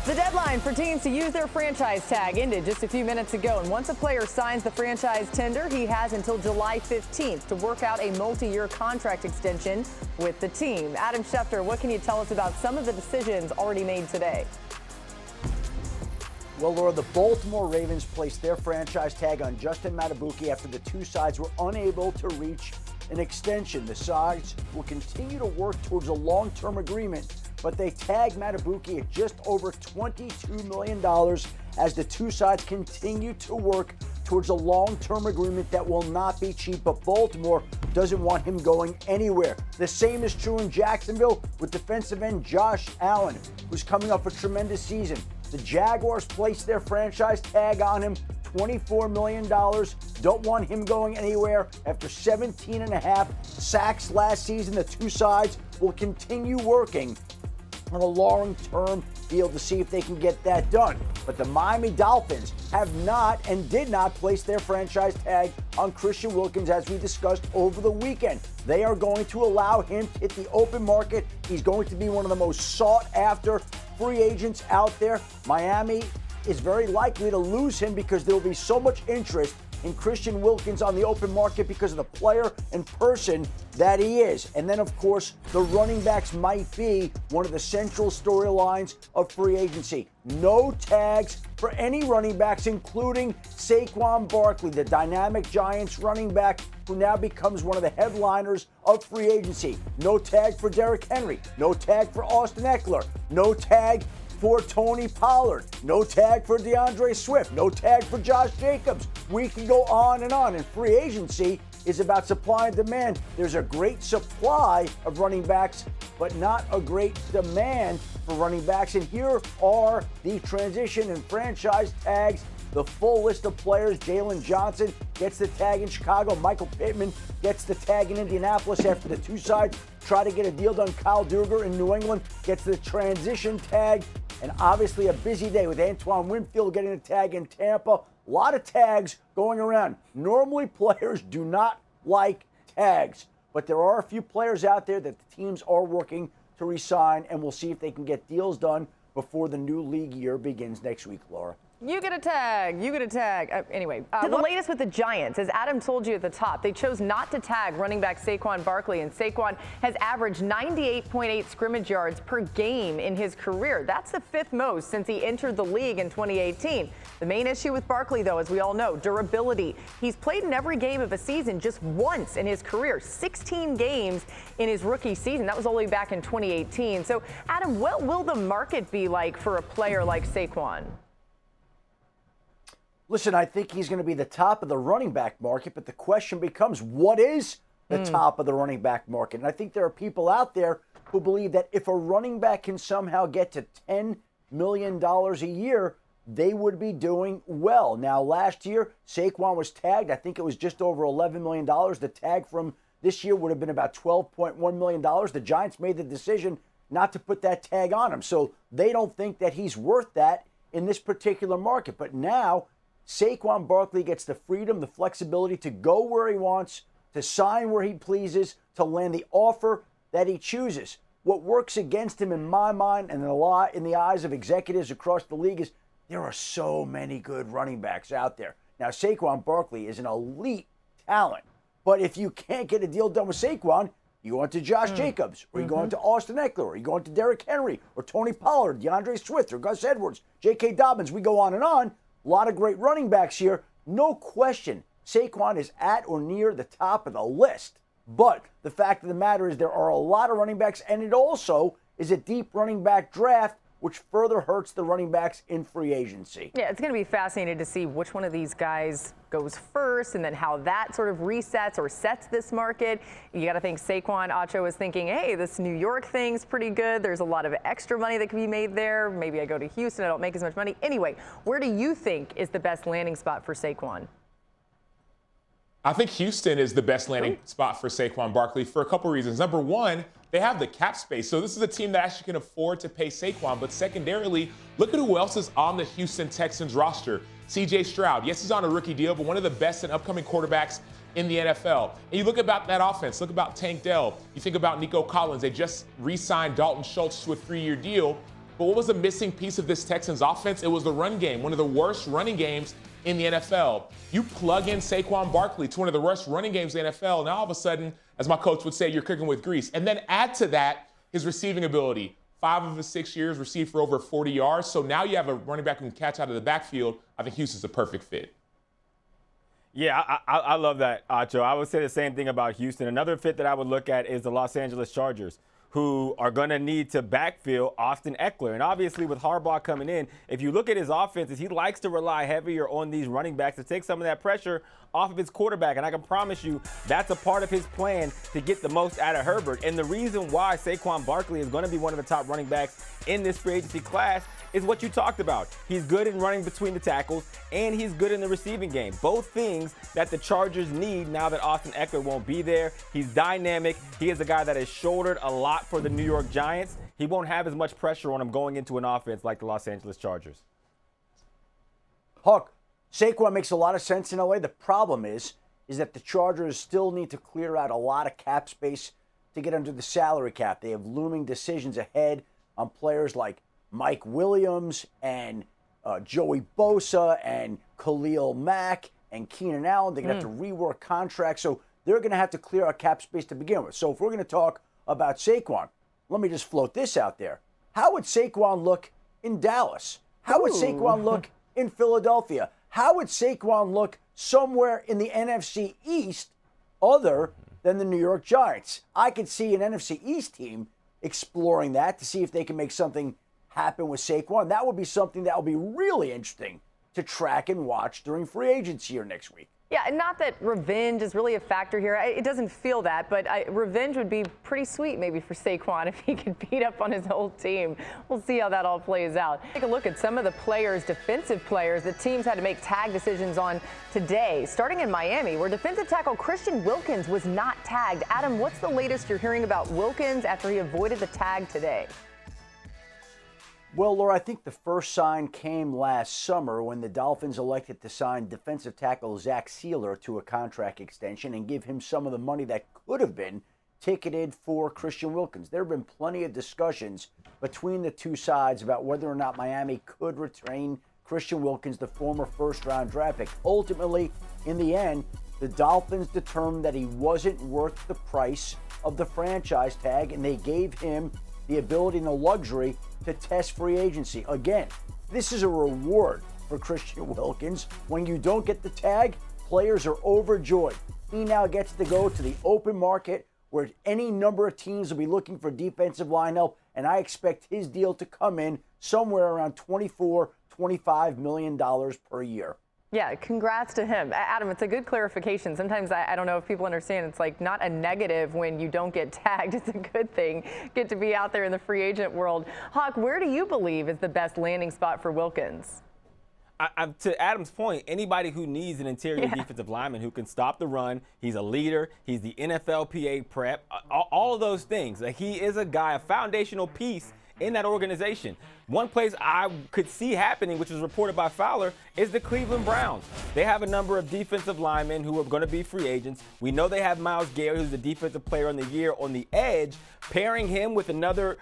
The deadline for teams to use their franchise tag ended just a few minutes ago, and once a player signs the franchise tender, he has until July 15th to work out a multi-year contract extension with the team. Adam Schefter, what can you tell us about some of the decisions already made today? Well, Laura, the Baltimore Ravens placed their franchise tag on Justin Madubuike after the two sides were unable to reach an extension. The sides will continue to work towards a long-term agreement, but they tagged Madubuike at just over $22 million as the two sides continue to work towards a long-term agreement that will not be cheap, but Baltimore doesn't want him going anywhere. The same is true in Jacksonville with defensive end Josh Allen, who's coming off a tremendous season. The Jaguars placed their franchise tag on him, $24 million. Don't want him going anywhere. After 17 and a half sacks last season, the two sides will continue working on a long-term deal to see if they can get that done. But the Miami Dolphins have not and did not place their franchise tag on Christian Wilkins, as we discussed over the weekend. They are going to allow him to hit the open market. He's going to be one of the most sought-after free agents out there. Miami is very likely to lose him because there will be so much interest in Christian Wilkins on the open market because of the player and person that he is. And then, of course, the running backs might be one of the central storylines of free agency. No tags for any running backs, including Saquon Barkley, the dynamic Giants running back who now becomes one of the headliners of free agency. No tag for Derrick Henry. No tag for Austin Eckler. No tag for Tony Pollard. No tag for DeAndre Swift. No tag for Josh Jacobs. We can go on and on. And free agency is about supply and demand. There's a great supply of running backs, but not a great demand for running backs. And here are the transition and franchise tags. The full list of players. Jalen Johnson gets the tag in Chicago. Michael Pittman gets the tag in Indianapolis after the two sides try to get a deal done. Kyle Duggar in New England gets the transition tag. And obviously a busy day with Antoine Winfield getting a tag in Tampa. A lot of tags going around. Normally players do not like tags, but there are a few players out there that the teams are working to re-sign, and we'll see if they can get deals done before the new league year begins next week, Laura. You get a tag. You get a tag. Anyway, to the latest with the Giants, as Adam told you at the top, they chose not to tag running back Saquon Barkley, and Saquon has averaged 98.8 scrimmage yards per game in his career. That's the fifth most since he entered the league in 2018. The main issue with Barkley, though, as we all know, durability. He's played in every game of a season just once in his career, 16 games in his rookie season. That was only back in 2018. So, Adam, what will the market be like for a player like Saquon? Listen, I think he's going to be the top of the running back market, but the question becomes, what is the top of the running back market? And I think there are people out there who believe that if a running back can somehow get to $10 million a year, they would be doing well. Now, last year, Saquon was tagged. I think it was just over $11 million. The tag from this year would have been about $12.1 million. The Giants made the decision not to put that tag on him. So they don't think that he's worth that in this particular market. But now, Saquon Barkley gets the freedom, the flexibility to go where he wants, to sign where he pleases, to land the offer that he chooses. What works against him in my mind and a lot in the eyes of executives across the league is there are so many good running backs out there. Now, Saquon Barkley is an elite talent, but if you can't get a deal done with Saquon, you go on to Josh Jacobs, or you go on to Austin Eckler, or you go on to Derrick Henry, or Tony Pollard, DeAndre Swift, or Gus Edwards, J.K. Dobbins. We go on and on. A lot of great running backs here. No question, Saquon is at or near the top of the list. But the fact of the matter is there are a lot of running backs, and it also is a deep running back draft, which further hurts the running backs in free agency. Yeah, it's going to be fascinating to see which one of these guys goes first and then how that sort of resets or sets this market. You got to think Saquon Acho is thinking, hey, this New York thing's pretty good. There's a lot of extra money that can be made there. Maybe I go to Houston, I don't make as much money. Anyway, where do you think is the best landing spot for Saquon? I think Houston is the best landing spot for Saquon Barkley for a couple reasons. Number one, they have the cap space. So this is a team that actually can afford to pay Saquon. But secondarily, look at who else is on the Houston Texans roster. C.J. Stroud. Yes, he's on a rookie deal, but one of the best and upcoming quarterbacks in the NFL. And you look about that offense. Look about Tank Dell. You think about Nico Collins. They just re-signed Dalton Schultz to a 3-year deal. But what was the missing piece of this Texans offense? It was the run game, one of the worst running games in the NFL. You plug in Saquon Barkley to one of the worst running games in the NFL, now all of a sudden, as my coach would say, you're cooking with grease. And then add to that his receiving ability. 5 of his 6 years received for over 40 yards. So now you have a running back who can catch out of the backfield. I think Houston's a perfect fit. Yeah, I love that, Acho. I would say the same thing about Houston. Another fit that I would look at is the Los Angeles Chargers, who are going to need to backfill Austin Eckler. And obviously with Harbaugh coming in, if you look at his offenses, he likes to rely heavier on these running backs to take some of that pressure off of his quarterback. And I can promise you that's a part of his plan to get the most out of Herbert. And the reason why Saquon Barkley is going to be one of the top running backs in this free agency class is what you talked about. He's good in running between the tackles, and he's good in the receiving game. Both things that the Chargers need now that Austin Eckler won't be there. He's dynamic. He is a guy that has shouldered a lot for the New York Giants. He won't have as much pressure on him going into an offense like the Los Angeles Chargers. Huck, Saquon makes a lot of sense in LA. The problem is that the Chargers still need to clear out a lot of cap space to get under the salary cap. They have looming decisions ahead on players like Mike Williams and Joey Bosa and Khalil Mack and Keenan Allen. They're going to have to rework contracts. So they're going to have to clear out cap space to begin with. So if we're going to talk about Saquon, let me just float this out there. How would Saquon look in Dallas? How would Saquon look in Philadelphia? How would Saquon look somewhere in the NFC East other than the New York Giants? I could see an NFC East team exploring that to see if they can make something happen with Saquon. That would be something that would be really interesting to track and watch during free agency here next week. Yeah, and not that revenge is really a factor here. It doesn't feel that, but revenge would be pretty sweet maybe for Saquon if he could beat up on his whole team. We'll see how that all plays out. Take a look at some of the players, defensive players, that teams had to make tag decisions on today. Starting in Miami, where defensive tackle Christian Wilkins was not tagged. Adam, what's the latest you're hearing about Wilkins after he avoided the tag today? Well, Laura, I think the first sign came last summer when the Dolphins elected to sign defensive tackle Zach Sealer to a contract extension and give him some of the money that could have been ticketed for Christian Wilkins. There have been plenty of discussions between the two sides about whether or not Miami could retain Christian Wilkins, the former first-round draft pick. Ultimately, in the end, the Dolphins determined that he wasn't worth the price of the franchise tag, and they gave him the ability and the luxury to test free agency. Again, this is a reward for Christian Wilkins. When you don't get the tag, players are overjoyed. He now gets to go to the open market where any number of teams will be looking for defensive line help, and I expect his deal to come in somewhere around $24, $25 million per year. Yeah, congrats to him. Adam, it's a good clarification. Sometimes I don't know if people understand, it's like not a negative when you don't get tagged. It's a good thing. Get to be out there in the free agent world. Hawk, where do you believe is the best landing spot for Wilkins? To Adam's point, anybody who needs an interior defensive lineman who can stop the run, he's a leader, he's the NFLPA prep, all of those things. He is a guy, a foundational piece in that organization. One place I could see happening, which was reported by Fowler, is the Cleveland Browns. They have a number of defensive linemen who are going to be free agents. We know they have Myles Garrett, who's the defensive player on the year on the edge. Pairing him with another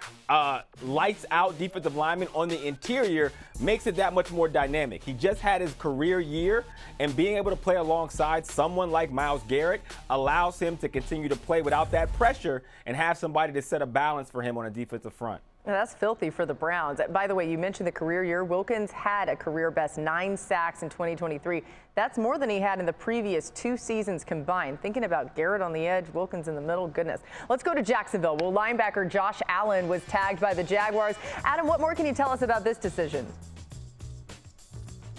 lights-out defensive lineman on the interior makes it that much more dynamic. He just had his career year, and being able to play alongside someone like Myles Garrett allows him to continue to play without that pressure and have somebody to set a balance for him on a defensive front. Now, that's filthy for the Browns. By the way, you mentioned the career year. Wilkins had a career best 9 sacks in 2023. That's more than he had in the previous 2 seasons combined. Thinking about Garrett on the edge, Wilkins in the middle, goodness. Let's go to Jacksonville. Well, linebacker Josh Allen was tagged by the Jaguars. Adam, what more can you tell us about this decision?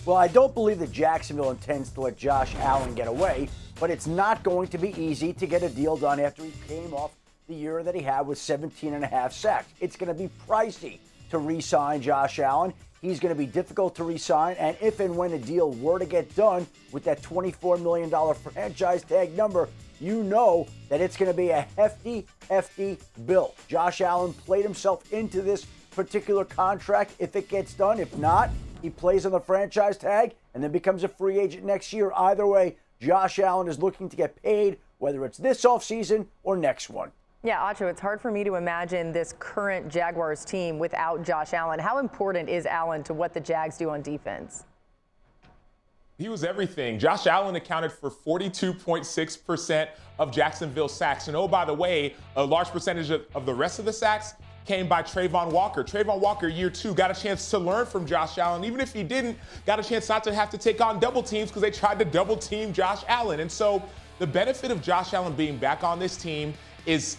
Well, I don't believe that Jacksonville intends to let Josh Allen get away, but it's not going to be easy to get a deal done after he came off the year that he had with 17.5 sacks. It's going to be pricey to re-sign Josh Allen. He's going to be difficult to re-sign, and if and when a deal were to get done with that $24 million franchise tag number, you know that it's going to be a hefty, hefty bill. Josh Allen played himself into this particular contract if it gets done. If not, he plays on the franchise tag and then becomes a free agent next year. Either way, Josh Allen is looking to get paid, whether it's this offseason or next one. Yeah, Acho, it's hard for me to imagine this current Jaguars team without Josh Allen. How important is Allen to what the Jags do on defense? He was everything. Josh Allen accounted for 42.6% of Jacksonville's sacks. And oh, by the way, a large percentage of the rest of the sacks came by Trayvon Walker. Trayvon Walker, year 2, got a chance to learn from Josh Allen. Even if he didn't, got a chance not to have to take on double teams because they tried to double team Josh Allen. And so the benefit of Josh Allen being back on this team is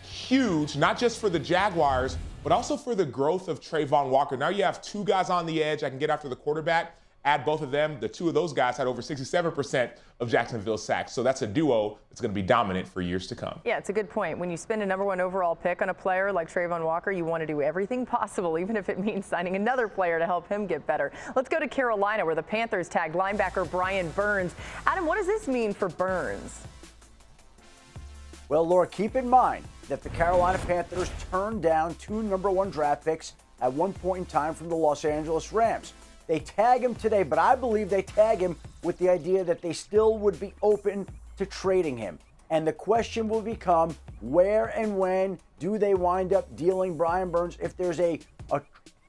huge, not just for the Jaguars, but also for the growth of Trayvon Walker. Now you have 2 guys on the edge. I can get after the quarterback. Add both of them. The 2 of those guys had over 67% of Jacksonville's sacks. So that's a duo that's going to be dominant for years to come. Yeah, it's a good point. When you spend a #1 overall pick on a player like Trayvon Walker, you want to do everything possible, even if it means signing another player to help him get better. Let's go to Carolina, where the Panthers tagged linebacker Brian Burns. Adam, what does this mean for Burns? Well, Laura, keep in mind that the Carolina Panthers turned down 2 #1 draft picks at one point in time from the Los Angeles Rams. They tag him today, but I believe they tag him with the idea that they still would be open to trading him. And the question will become, where and when do they wind up dealing Brian Burns if there's a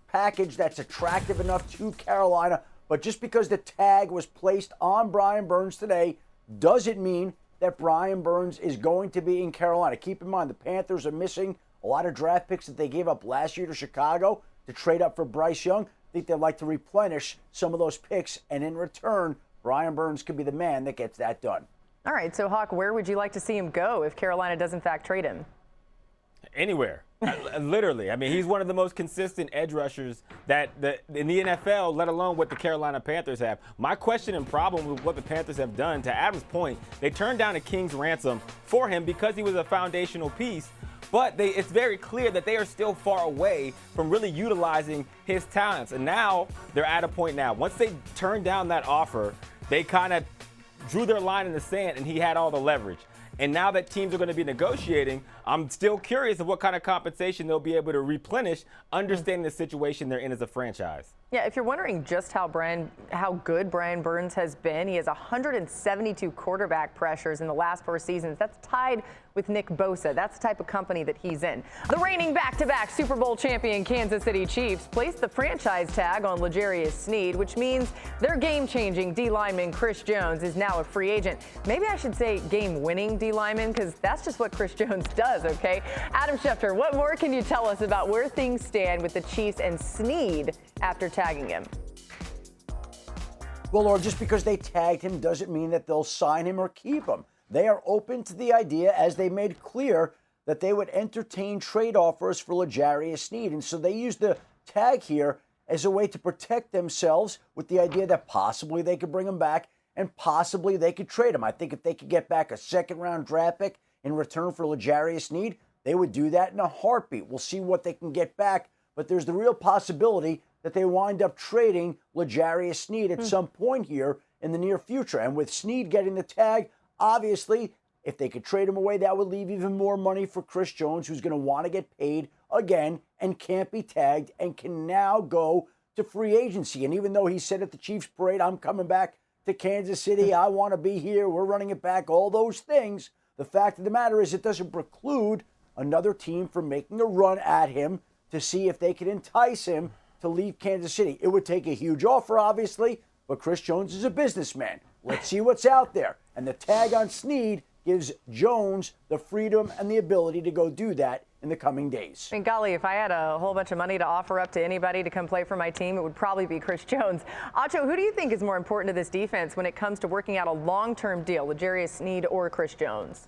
package that's attractive enough to Carolina? But just because the tag was placed on Brian Burns today doesn't mean that Brian Burns is going to be in Carolina. Keep in mind, the Panthers are missing a lot of draft picks that they gave up last year to Chicago to trade up for Bryce Young. I think they'd like to replenish some of those picks, and in return, Brian Burns could be the man that gets that done. All right, so Hawk, where would you like to see him go if Carolina does in fact trade him? Anywhere. Literally. I mean, he's one of the most consistent edge rushers that in the NFL, let alone what the Carolina Panthers have. My question and problem with what the Panthers have done, to Adam's point, they turned down a king's ransom for him because he was a foundational piece. But it's very clear that they are still far away from really utilizing his talents. And now they're at a point now. Once they turned down that offer, they kind of drew their line in the sand, and he had all the leverage. And now that teams are going to be negotiating, I'm still curious of what kind of compensation they'll be able to replenish, understanding the situation they're in as a franchise. Yeah, if you're wondering just how good Brian Burns has been, he has 172 quarterback pressures in the last 4 seasons. That's tied with Nick Bosa. That's the type of company that he's in. The reigning back-to-back Super Bowl champion Kansas City Chiefs placed the franchise tag on L'Jarius Sneed, which means their game-changing D lineman Chris Jones is now a free agent. Maybe I should say game-winning D lineman, because that's just what Chris Jones does, okay? Adam Schefter, what more can you tell us about where things stand with the Chiefs and Sneed after tagging him? Well, Laura, just because they tagged him doesn't mean that they'll sign him or keep him. They are open to the idea, as they made clear, that they would entertain trade offers for L'Jarius Sneed. And so they used the tag here as a way to protect themselves, with the idea that possibly they could bring him back and possibly they could trade him. I think if they could get back a second-round draft pick in return for L'Jarius Sneed, they would do that in a heartbeat. We'll see what they can get back, but there's the real possibility that they wind up trading L'Jarius Sneed at some point here in the near future. And with Sneed getting the tag, obviously, if they could trade him away, that would leave even more money for Chris Jones, who's going to want to get paid again and can't be tagged and can now go to free agency. And even though he said at the Chiefs parade, I'm coming back to Kansas City, I want to be here, we're running it back, all those things, the fact of the matter is it doesn't preclude another team from making a run at him to see if they can entice him to leave Kansas City. It would take a huge offer, obviously, but Chris Jones is a businessman. Let's see what's out there. And the tag on Sneed gives Jones the freedom and the ability to go do that in the coming days. And golly, if I had a whole bunch of money to offer up to anybody to come play for my team, it would probably be Chris Jones. Acho, who do you think is more important to this defense when it comes to working out a long-term deal, L'Jarius Sneed or Chris Jones?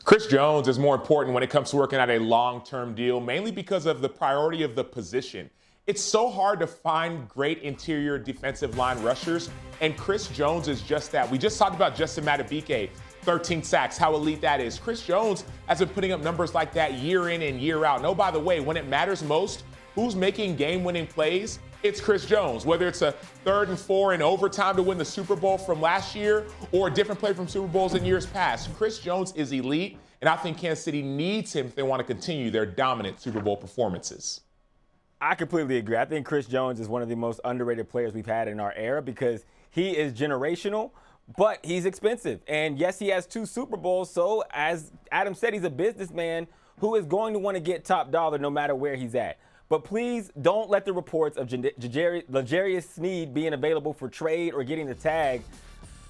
Chris Jones is more important when it comes to working out a long-term deal, mainly because of the priority of the position. It's so hard to find great interior defensive line rushers, and Chris Jones is just that. We just talked about Justin Madubuike, 13 sacks, how elite that is. Chris Jones has been putting up numbers like that year in and year out. And oh, by the way, when it matters most, who's making game-winning plays? It's Chris Jones, whether it's a 3rd and 4 in overtime to win the Super Bowl from last year or a different play from Super Bowls in years past. Chris Jones is elite, and I think Kansas City needs him if they want to continue their dominant Super Bowl performances. I completely agree. I think Chris Jones is one of the most underrated players we've had in our era because he is generational, but he's expensive. And yes, he has 2 Super Bowls. So as Adam said, he's a businessman who is going to want to get top dollar no matter where he's at. But please don't let the reports of L'Jarius Sneed being available for trade or getting the tag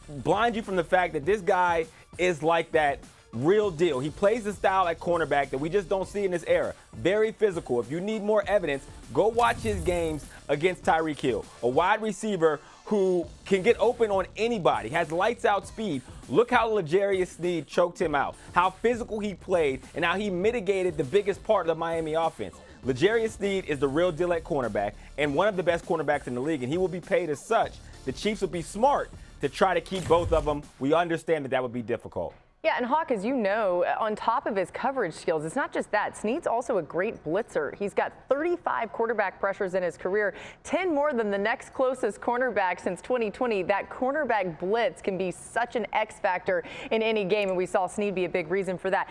blind you from the fact that this guy is like that real deal. He plays the style at cornerback that we just don't see in this era. Very physical. If you need more evidence, go watch his games against Tyreek Hill, a wide receiver who can get open on anybody, has lights out speed. Look how L'Jarius Sneed choked him out, how physical he played, and how he mitigated the biggest part of the Miami offense. L'Jarius Sneed is the real deal at cornerback and one of the best cornerbacks in the league, and he will be paid as such. The Chiefs will be smart to try to keep both of them. We understand that that would be difficult. Yeah, and Hawk, as you know, on top of his coverage skills, it's not just that. Sneed's also a great blitzer. He's got 35 quarterback pressures in his career, 10 more than the next closest cornerback since 2020. That cornerback blitz can be such an X factor in any game, and we saw Sneed be a big reason for that.